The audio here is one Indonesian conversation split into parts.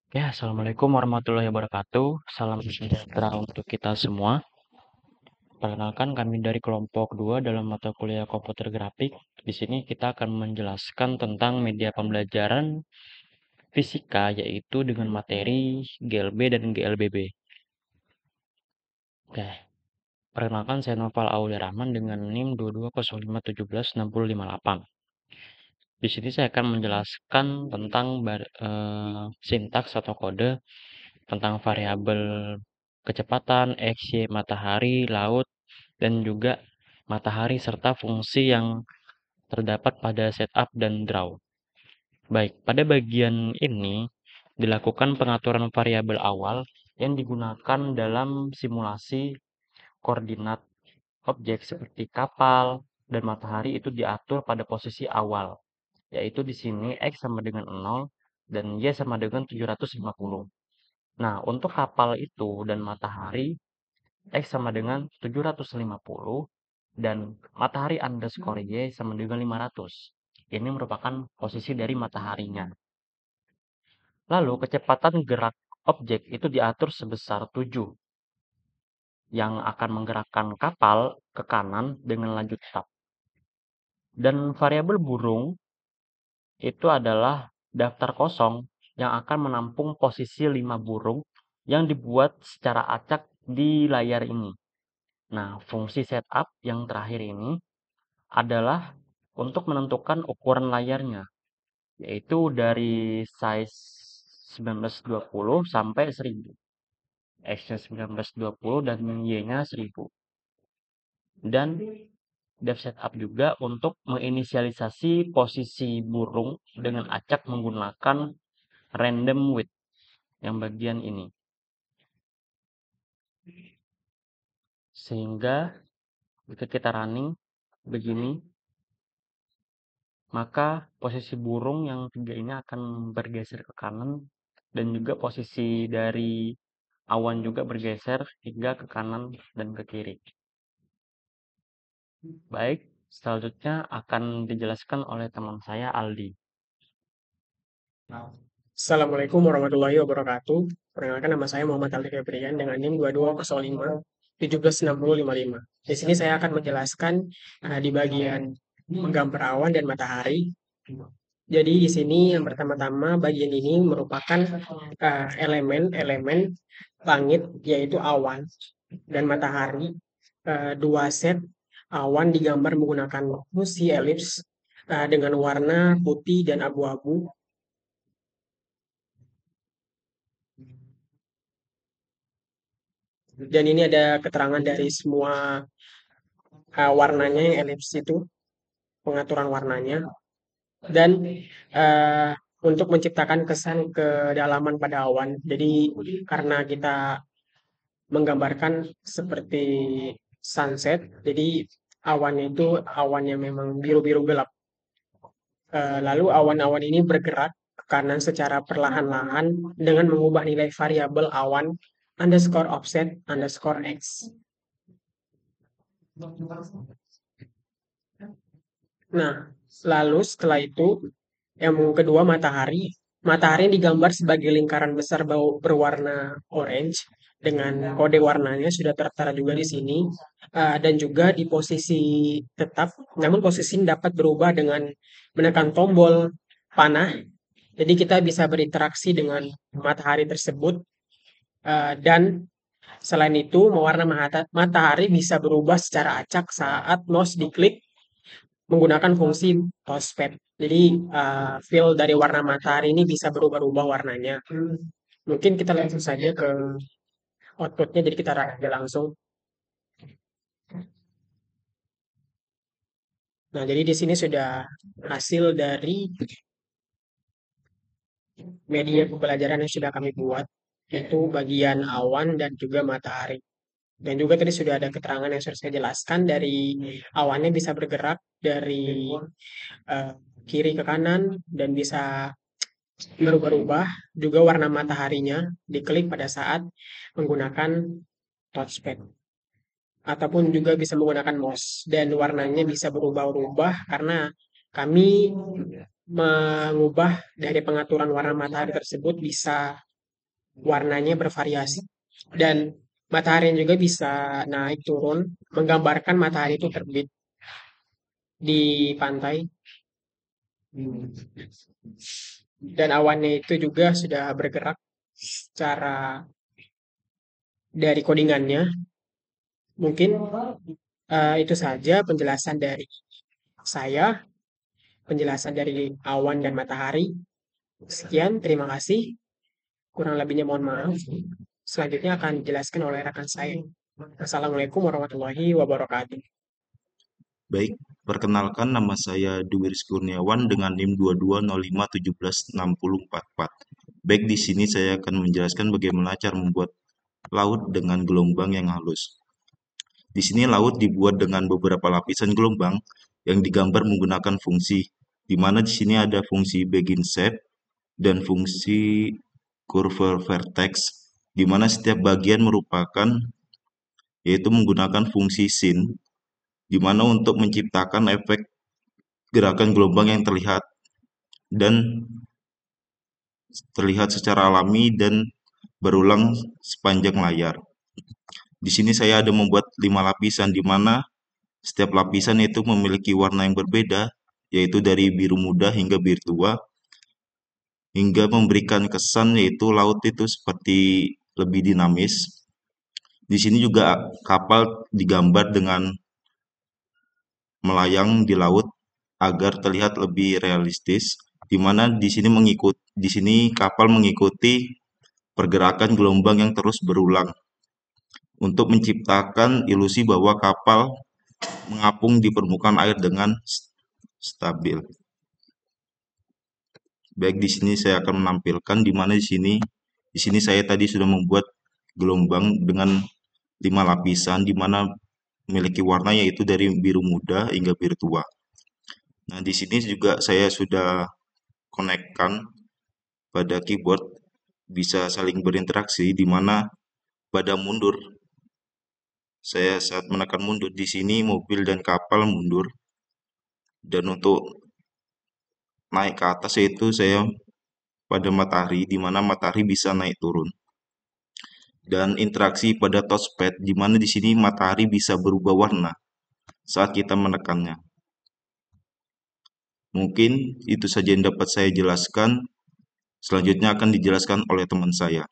Oke, Assalamualaikum warahmatullahi wabarakatuh. Salam sejahtera untuk kita semua. Perkenalkan kami dari kelompok 2 dalam mata kuliah komputer grafik. Di sini kita akan menjelaskan tentang media pembelajaran fisika yaitu dengan materi GLB dan GLBB. Oke, perkenalkan saya Noval Aulia Rahman dengan NIM 2205176058. Di sini saya akan menjelaskan tentang sintaks atau kode tentang variabel kecepatan, X, Y, matahari, laut, dan juga matahari serta fungsi yang terdapat pada setup dan draw. Baik, pada bagian ini dilakukan pengaturan variabel awal yang digunakan dalam simulasi koordinat objek seperti kapal dan matahari itu diatur pada posisi awal, yaitu di sini X sama dengan 0 dan Y sama dengan 750. Nah, untuk kapal itu dan matahari, X sama dengan 750 dan matahari underscore Y sama dengan 500. Ini merupakan posisi dari mataharinya. Lalu kecepatan gerak objek itu diatur sebesar 7 yang akan menggerakkan kapal ke kanan dengan laju tetap. Dan variabel burung itu adalah daftar kosong yang akan menampung posisi 5 burung yang dibuat secara acak di layar ini. Nah, fungsi setup yang terakhir ini adalah untuk menentukan ukuran layarnya, yaitu dari size 1920 sampai 1000. X-nya 1920 dan Y-nya 1000. Dan dev setup juga untuk menginisialisasi posisi burung dengan acak menggunakan random width yang bagian ini. Sehingga jika kita running begini, maka posisi burung yang 3 ini akan bergeser ke kanan dan juga posisi dari awan juga bergeser hingga ke kanan dan ke kiri. Baik, selanjutnya akan dijelaskan oleh teman saya Aldi. Assalamualaikum warahmatullahi wabarakatuh. Perkenalkan nama saya Muhammad Ali Febrian dengan NIM 2205 176055. Di sini saya akan menjelaskan di bagian menggambar awan dan matahari. Jadi di sini yang pertama-tama bagian ini merupakan elemen-elemen langit yaitu awan dan matahari. Dua set awan digambar menggunakan fungsi elips dengan warna putih dan abu-abu. Dan ini ada keterangan dari semua warnanya yang elips itu, pengaturan warnanya. Dan uh, untuk menciptakan kesan kedalaman pada awan. Jadi karena kita menggambarkan seperti sunset, jadi awannya itu awan yang memang biru-biru gelap. Lalu awan-awan ini bergerak ke kanan secara perlahan-lahan dengan mengubah nilai variabel awan underscore offset underscore x. Nah, lalu setelah itu, yang kedua matahari. Matahari digambar sebagai lingkaran besar berwarna orange dengan kode warnanya sudah tertera juga di sini. Dan juga di posisi tetap, namun posisi ini dapat berubah dengan menekan tombol panah. Jadi kita bisa berinteraksi dengan matahari tersebut. Dan selain itu, warna matahari bisa berubah secara acak saat mouse diklik menggunakan fungsi touchpad. Jadi feel dari warna matahari ini bisa berubah-ubah warnanya. Mungkin kita langsung saja ke outputnya, jadi kita rakit langsung. Nah, jadi di sini sudah hasil dari media pembelajaran yang sudah kami buat, yaitu bagian awan dan juga matahari. Dan juga tadi sudah ada keterangan yang sudah saya jelaskan dari awannya bisa bergerak dari eh, kiri ke kanan dan bisa berubah-ubah. Juga warna mataharinya diklik pada saat menggunakan touchpad. Ataupun juga bisa menggunakan mouse. Dan warnanya bisa berubah-ubah karena kami mengubah dari pengaturan warna matahari tersebut bisa warnanya bervariasi. Dan matahari juga bisa naik turun, menggambarkan matahari itu terbit di pantai. Dan awannya itu juga sudah bergerak secara dari codingannya. Mungkin itu saja penjelasan dari saya, penjelasan dari awan dan matahari. Sekian, terima kasih. Kurang lebihnya mohon maaf. Selanjutnya akan dijelaskan oleh rekan saya. Assalamualaikum warahmatullahi wabarakatuh. Baik, perkenalkan nama saya Duwirs Kurniawan dengan NIM 2205176044. Baik, di sini saya akan menjelaskan bagaimana cara membuat laut dengan gelombang yang halus. Di sini laut dibuat dengan beberapa lapisan gelombang yang digambar menggunakan fungsi, di mana di sini ada fungsi begin shape dan fungsi curve vertex, di mana setiap bagian merupakan yaitu menggunakan fungsi sin, di mana untuk menciptakan efek gerakan gelombang yang terlihat secara alami dan berulang sepanjang layar. Di sini saya ada membuat 5 lapisan di mana setiap lapisan itu memiliki warna yang berbeda, yaitu dari biru muda hingga biru tua, hingga memberikan kesan yaitu laut itu seperti lebih dinamis. Di sini juga kapal digambar dengan melayang di laut agar terlihat lebih realistis, di mana di sini kapal mengikuti pergerakan gelombang yang terus berulang untuk menciptakan ilusi bahwa kapal mengapung di permukaan air dengan stabil. Baik, di sini saya akan menampilkan di mana di sini saya tadi sudah membuat gelombang dengan 5 lapisan di mana memiliki warna yaitu dari biru muda hingga biru tua. Nah, di sini juga saya sudah konekkan pada keyboard bisa saling berinteraksi di mana pada mundur saya saat menekan mundur di sini mobil dan kapal mundur, dan untuk naik ke atas yaitu saya pada matahari di mana matahari bisa naik turun, dan interaksi pada touchpad di mana di sini matahari bisa berubah warna saat kita menekannya. Mungkin itu saja yang dapat saya jelaskan. Selanjutnya akan dijelaskan oleh teman saya.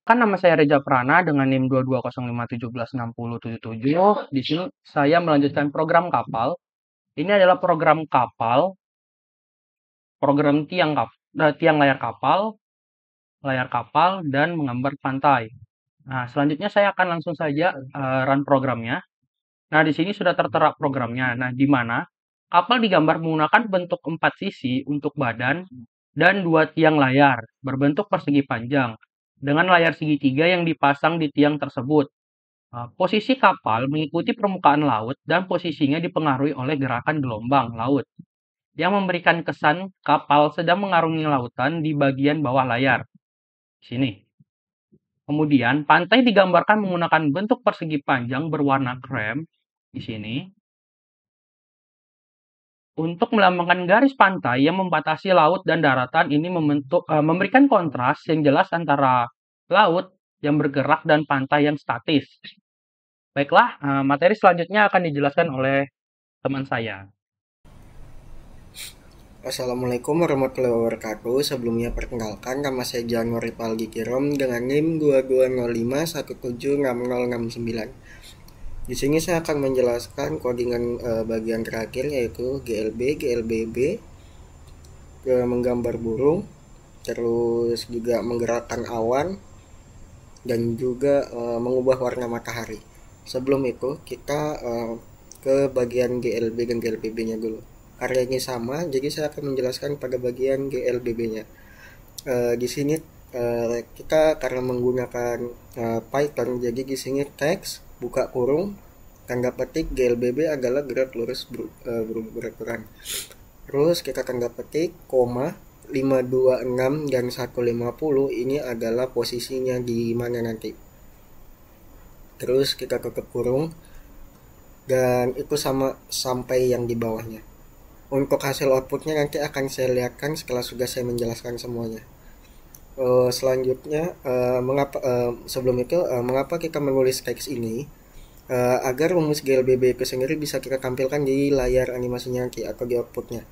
Kan nama saya Reza Prana dengan NIM 2205171677. Di sini saya melanjutkan program kapal. Ini adalah program kapal, program tiang layar kapal dan menggambar pantai. Nah, selanjutnya saya akan langsung saja run programnya. Nah, di sini sudah tertera programnya. Nah, di mana kapal digambar menggunakan bentuk 4 sisi untuk badan dan 2 tiang layar berbentuk persegi panjang dengan layar segitiga yang dipasang di tiang tersebut. Posisi kapal mengikuti permukaan laut dan posisinya dipengaruhi oleh gerakan gelombang laut yang memberikan kesan kapal sedang mengarungi lautan di bagian bawah layar. Sini. Kemudian, pantai digambarkan menggunakan bentuk persegi panjang berwarna krem di sini untuk melambangkan garis pantai yang membatasi laut dan daratan. Ini memberikan kontras yang jelas antara laut yang bergerak dan pantai yang statis. Baiklah, materi selanjutnya akan dijelaskan oleh teman saya. Assalamualaikum warahmatullahi wabarakatuh. Sebelumnya perkenalkan, nama saya Januari Paldi Kirom dengan NIM 2205176069. Di sini saya akan menjelaskan codingan bagian terakhir yaitu GLB, GLBB, menggambar burung, terus juga menggerakkan awan, dan juga mengubah warna matahari. Sebelum itu kita ke bagian GLB dan GLBB-nya dulu. Karyanya sama, jadi saya akan menjelaskan pada bagian GLBB-nya. Di sini kita karena menggunakan Python, jadi di sini teks buka kurung tanda petik GLBB adalah gerak lurus berukuran. Terus kita tanda petik koma 526 dan 150 ini adalah posisinya di mana nanti. Terus kita tutup kurung dan itu sama sampai yang di bawahnya. Untuk hasil outputnya nanti akan saya lihatkan setelah sudah saya menjelaskan semuanya. Selanjutnya, sebelum itu, mengapa kita menulis teks ini? Agar rumus GLBB itu sendiri bisa kita tampilkan di layar animasinya nanti atau di outputnya.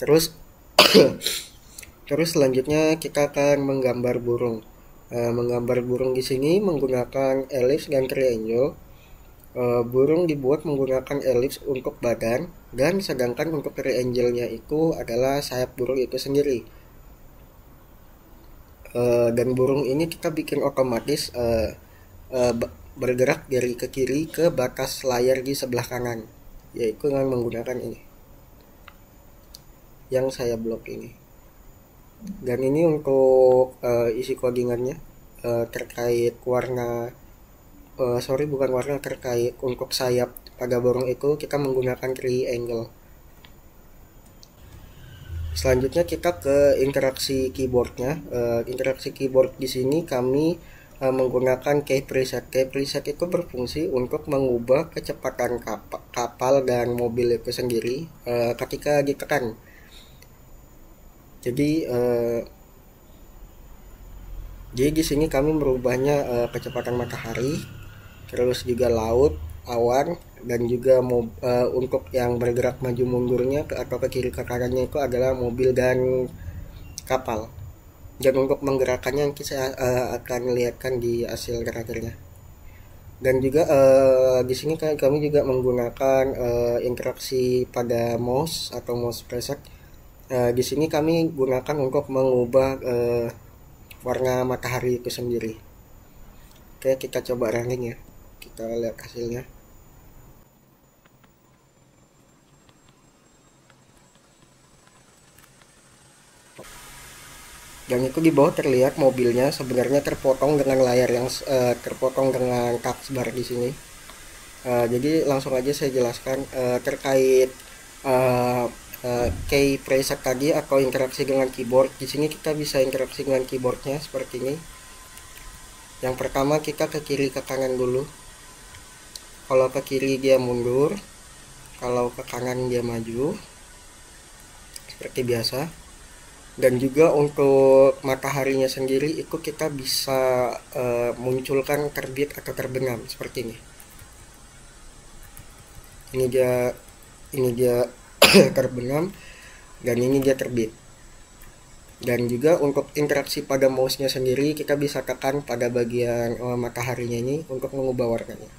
Terus selanjutnya kita akan menggambar burung. Menggambar burung di sini menggunakan ellipse dan triangle. Burung dibuat menggunakan ellipse untuk badan, dan sedangkan untuk triangle-nya itu adalah sayap burung itu sendiri. Dan burung ini kita bikin otomatis bergerak dari ke kiri ke batas layar di sebelah kanan, yaitu dengan menggunakan ini yang saya blok ini. Dan ini untuk isi codingannya terkait warna terkait untuk sayap pada burung itu kita menggunakan triangle. Selanjutnya kita ke interaksi keyboardnya. Interaksi keyboard di sini kami menggunakan key preset. Key preset itu berfungsi untuk mengubah kecepatan kapal dan mobil itu sendiri ketika ditekan. Jadi di sini kami merubahnya kecepatan matahari, terus juga laut, awan, dan juga untuk yang bergerak maju mundurnya atau ke kiri ke kanannya itu adalah mobil dan kapal. Dan untuk menggerakkannya nanti saya akan lihatkan di hasil gerakannya. Dan juga di sini kami juga menggunakan interaksi pada mouse atau mouse preset. Di sini kami gunakan untuk mengubah warna matahari itu sendiri. Oke, kita coba running ya. Kita lihat hasilnya. Dan itu di bawah terlihat mobilnya sebenarnya terpotong dengan layar yang terpotong dengan taskbar di sini. Jadi langsung aja saya jelaskan terkait key preset tadi atau interaksi dengan keyboard. Di sini kita bisa interaksi dengan keyboardnya seperti ini. Yang pertama kita ke kiri ke kanan dulu. Kalau ke kiri dia mundur, kalau ke kanan dia maju, seperti biasa. Dan juga untuk mataharinya sendiri itu kita bisa munculkan terbit atau terbenam seperti ini. Ini dia terbenam, dan ini dia terbit. Dan juga untuk interaksi pada mouse-nya sendiri kita bisa tekan pada bagian mataharinya ini untuk mengubah warnanya.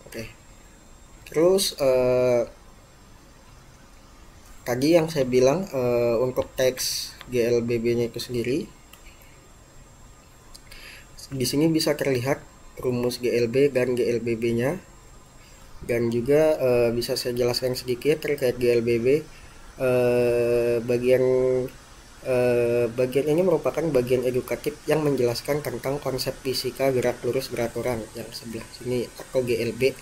Oke. Terus tadi yang saya bilang untuk teks GLBB-nya itu sendiri, di sini bisa terlihat rumus GLB dan GLBB-nya. Dan juga bisa saya jelaskan sedikit terkait GLBB. Bagian ini merupakan bagian edukatif yang menjelaskan tentang konsep fisika gerak lurus beraturan yang sebelah sini atau GLB,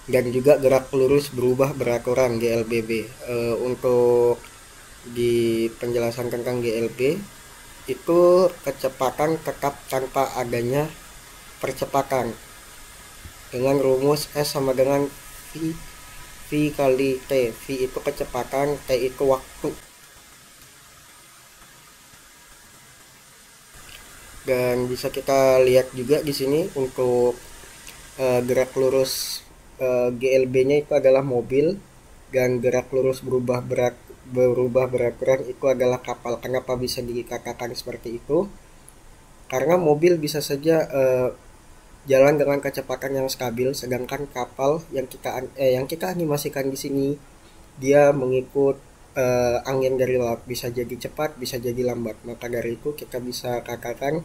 dan juga gerak lurus berubah beraturan GLBB. Untuk di penjelasan tentang GLB itu kecepatan tetap tanpa adanya percepatan dengan rumus S sama dengan V kali T. V itu kecepatan, T itu waktu. Dan bisa kita lihat juga di sini untuk gerak lurus GLB-nya itu adalah mobil, dan gerak lurus berubah beraturan itu adalah kapal. Kenapa bisa dikatakan seperti itu? Karena mobil bisa saja jalan dengan kecepatan yang stabil, sedangkan kapal yang kita animasikan di sini dia mengikut angin dari laut, bisa jadi cepat, bisa jadi lambat. Maka dari itu kita bisa katakan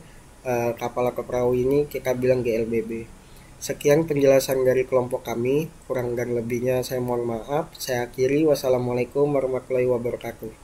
kapal atau perahu ini kita bilang GLBB. Sekian penjelasan dari kelompok kami, kurang dan lebihnya saya mohon maaf. Saya akhiri, wassalamualaikum warahmatullahi wabarakatuh.